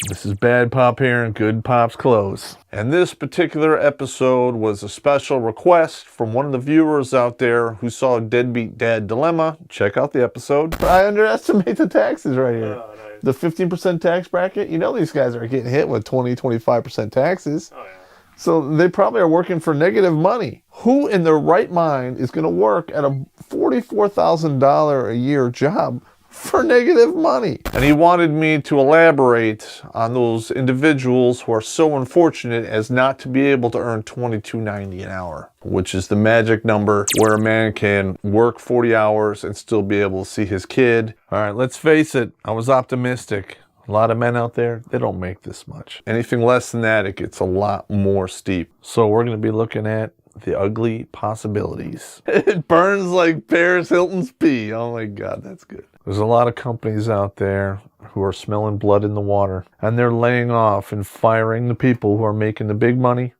This is Bad Pop here and Good Pop's Clothes. And this particular episode was a special request from one of the viewers out there who saw Deadbeat Dad Dilemma. Check out the episode. I underestimate the taxes right here. Oh, nice. The 15% tax bracket, you know these guys are getting hit with 20-25% taxes. Oh, yeah. So they probably are working for negative money. Who in their right mind is going to work at a $44,000 a year job for negative money? And he wanted me to elaborate on those individuals who are so unfortunate as not to be able to earn $22.90 an hour, which is the magic number where a man can work 40 hours and still be able to see his kid. All right, let's face it, I was optimistic. A lot of men out there, they don't make this much. Anything less than that, it gets a lot more steep. So we're going to be looking at the ugly possibilities. It burns like Paris Hilton's pee. Oh my God, that's good. There's a lot of companies out there who are smelling blood in the water, and they're laying off and firing the people who are making the big money,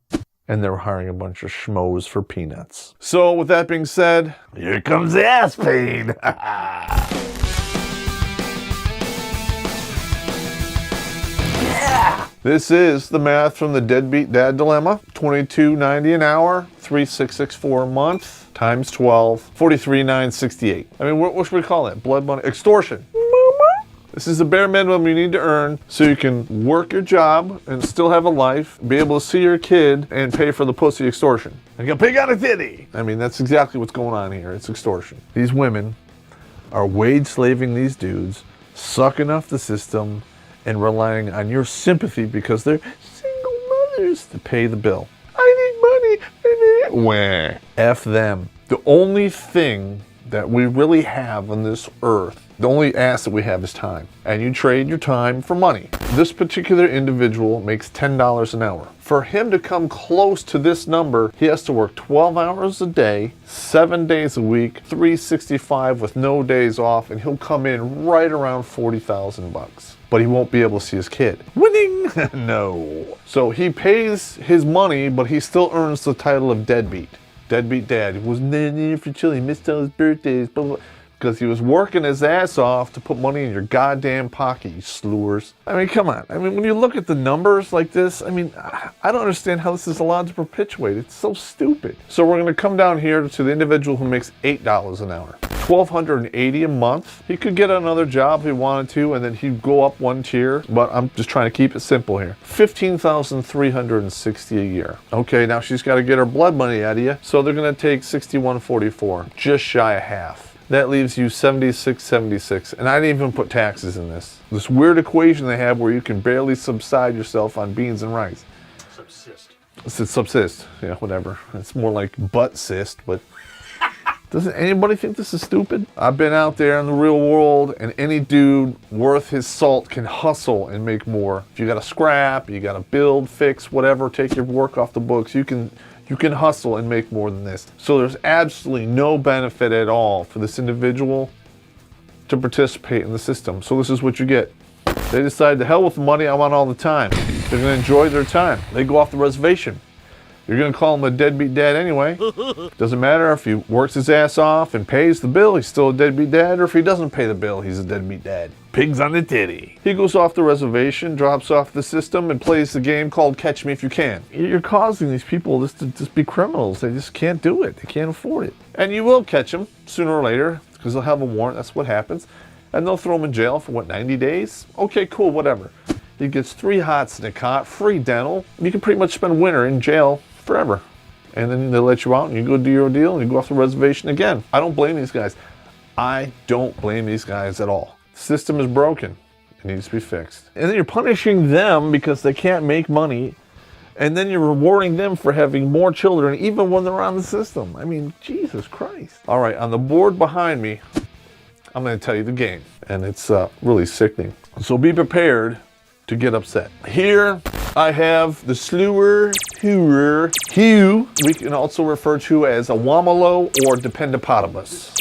and they're hiring a bunch of schmoes for peanuts. So with that being said, here comes the ass pain. This is the math from the Deadbeat Dad Dilemma. $22.90 an hour, $3,664 a month, times 12, $43,968. I mean, what should we call that? Blood money? Extortion. This is the bare minimum you need to earn so you can work your job and still have a life, be able to see your kid, and pay for the pussy extortion. And go pig on a titty. I mean, that's exactly what's going on here. It's extortion. These women are wage slaving these dudes, sucking off the system, and relying on your sympathy because they're single mothers to pay the bill. I need money. Wah. F them. The only thing that we really have on this earth, the only asset we have is time. And you trade your time for money. This particular individual makes $10 an hour. For him to come close to this number, he has to work 12 hours a day, 7 days a week, 365 with no days off, and he'll come in right around 40,000 bucks. But he won't be able to see his kid. Winning? No. So he pays his money, but he still earns the title of deadbeat. Deadbeat dad. He wasn't there for children. He missed all his birthdays. Blah, blah. Because he was working his ass off to put money in your goddamn pocket, you slurs. I mean, come on. I mean, when you look at the numbers like this, I mean, I don't understand how this is allowed to perpetuate. It's so stupid. So we're going to come down here to the individual who makes $8 an hour. $1,280 a month. He could get another job if he wanted to, and then he'd go up one tier, but I'm just trying to keep it simple here. $15,360 a year. Okay, now she's got to get her blood money out of you, so they're going to take $61.44, just shy of half. That leaves you $76.76, and I didn't even put taxes in this. This weird equation they have where you can barely subside yourself on beans and rice. Subsist. It's subsist, yeah, whatever. It's more like butt cyst, but doesn't anybody think this is stupid? I've been out there in the real world, and any dude worth his salt can hustle and make more. If you got to scrap, you got to build, fix, whatever, take your work off the books, you can hustle and make more than this. So there's absolutely no benefit at all for this individual to participate in the system. So this is what you get. They decide, to hell with the money, I want all the time. They're gonna enjoy their time. They go off the reservation. You're gonna call him a deadbeat dad anyway. Doesn't matter if he works his ass off and pays the bill, he's still a deadbeat dad, or if he doesn't pay the bill, he's a deadbeat dad. Pigs on the titty. He goes off the reservation, drops off the system, and plays the game called Catch Me If You Can. You're causing these people just to be criminals. They just can't do it. They can't afford it. And you will catch them sooner or later, because they'll have a warrant. That's what happens. And they'll throw him in jail for, 90 days? Okay, cool, whatever. He gets 3 hots in a cot, free dental. You can pretty much spend winter in jail forever. And then they let you out and you go do your deal and you go off the reservation again. I don't blame these guys. I don't blame these guys at all. The system is broken. It needs to be fixed. And then you're punishing them because they can't make money. And then you're rewarding them for having more children even when they're on the system. I mean, Jesus Christ. All right, on the board behind me, I'm going to tell you the game. And it's really sickening. So be prepared to get upset. Here I have the slewer, hooer, who we can also refer to as a wamalo or dependopotamus.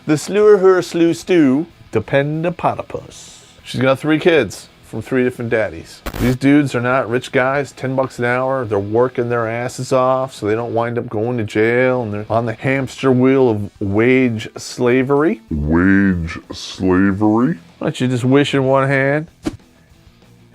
The slewer, hooer, slew, stew, dependopotamus. She's got 3 kids from 3 different daddies. These dudes are not rich guys, $10 an hour. They're working their asses off so they don't wind up going to jail, and they're on the hamster wheel of wage slavery. Wage slavery? Why don't you just wish in one hand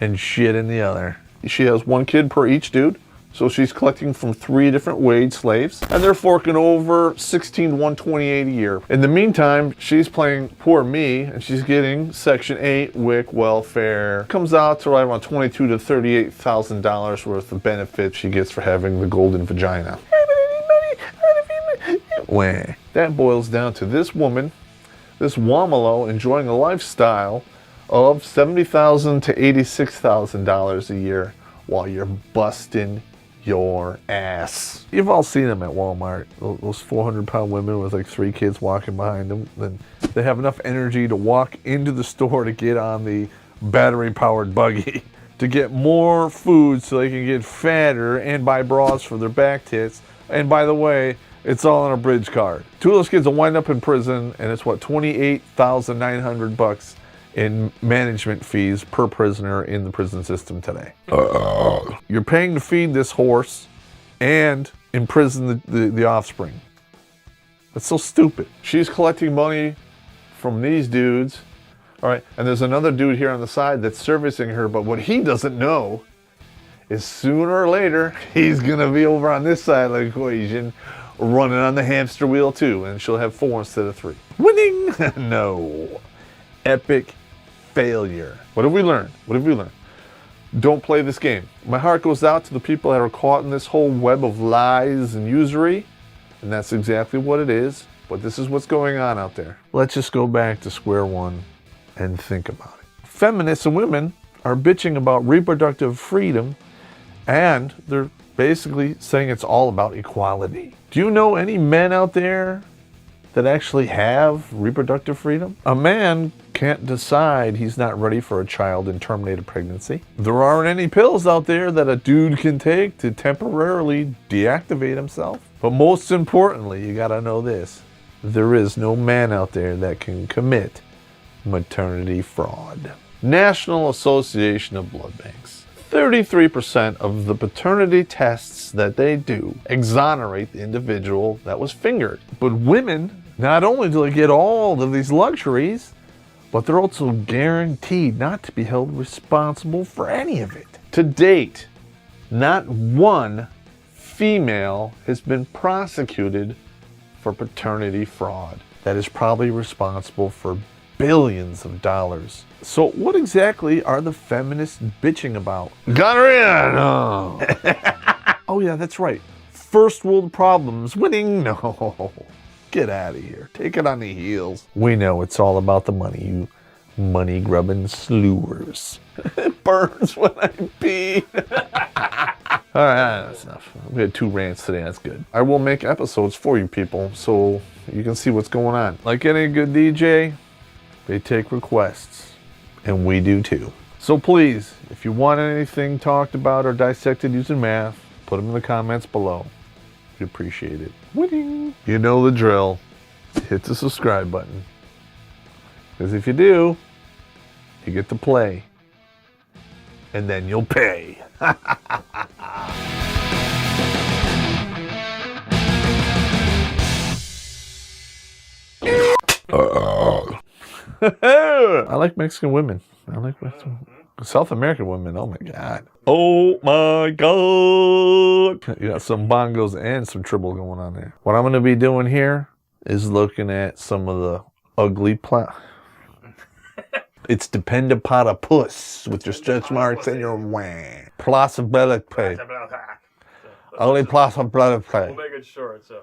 and shit in the other? She has one kid per each dude. So she's collecting from 3 different wage slaves, and they're forking over $16,128 a year. In the meantime, she's playing poor me, and she's getting Section 8 WIC welfare. Comes out to right around $22,000 to $38,000 worth of benefits she gets for having the golden vagina. That boils down to this woman, this Wamalo, enjoying a lifestyle of $70,000 to $86,000 a year while you're busting your ass. You've all seen them at Walmart, those 400-pound women with like 3 kids walking behind them. Then they have enough energy to walk into the store to get on the battery-powered buggy to get more food so they can get fatter and buy bras for their back tits. And by the way, it's all on a bridge card. 2 of those kids will wind up in prison, and it's what, $28,900 in management fees per prisoner in the prison system today. You're paying to feed this horse and imprison the offspring. That's so stupid. She's collecting money from these dudes. All right, and there's another dude here on the side that's servicing her, but what he doesn't know is sooner or later, he's gonna be over on this side of the equation running on the hamster wheel too, and she'll have 4 instead of 3. Winning? No. Epic failure. What have we learned? What have we learned? Don't play this game. My heart goes out to the people that are caught in this whole web of lies and usury, and that's exactly what it is, but this is what's going on out there. Let's just go back to square one and think about it. Feminists and women are bitching about reproductive freedom, and they're basically saying it's all about equality. Do you know any men out there that actually have reproductive freedom? A man can't decide he's not ready for a child and terminate a pregnancy. There aren't any pills out there that a dude can take to temporarily deactivate himself. But most importantly, you gotta know this. There is no man out there that can commit maternity fraud. National Association of Blood Banks. 33% of the paternity tests that they do exonerate the individual that was fingered. But women, not only do they get all of these luxuries, but they're also guaranteed not to be held responsible for any of it. To date, not one female has been prosecuted for paternity fraud. That is probably responsible for billions of dollars. So what exactly are the feminists bitching about? Gonorrhea, no. Oh yeah, that's right. First world problems, winning, no. Get out of here. Take it on the heels. We know it's all about the money, you money-grubbing slewers. It burns when I pee. All right, that's enough. We had 2 rants today, that's good. I will make episodes for you people so you can see what's going on. Like any good DJ, they take requests, and we do too. So please, if you want anything talked about or dissected using math, put them in the comments below. We appreciate it. Winning. You know the drill. Hit the subscribe button. Because if you do, you get to play. And then you'll pay. I like Mexican women. I like Mexican South American women. Oh my God. Oh my God. You got some bongos and some triple going on there. What I'm going to be doing here is looking at some of the ugly It's dependapotapus with your stretch marks and your wang. Plausibility. Only plausibility. We'll make it short, so.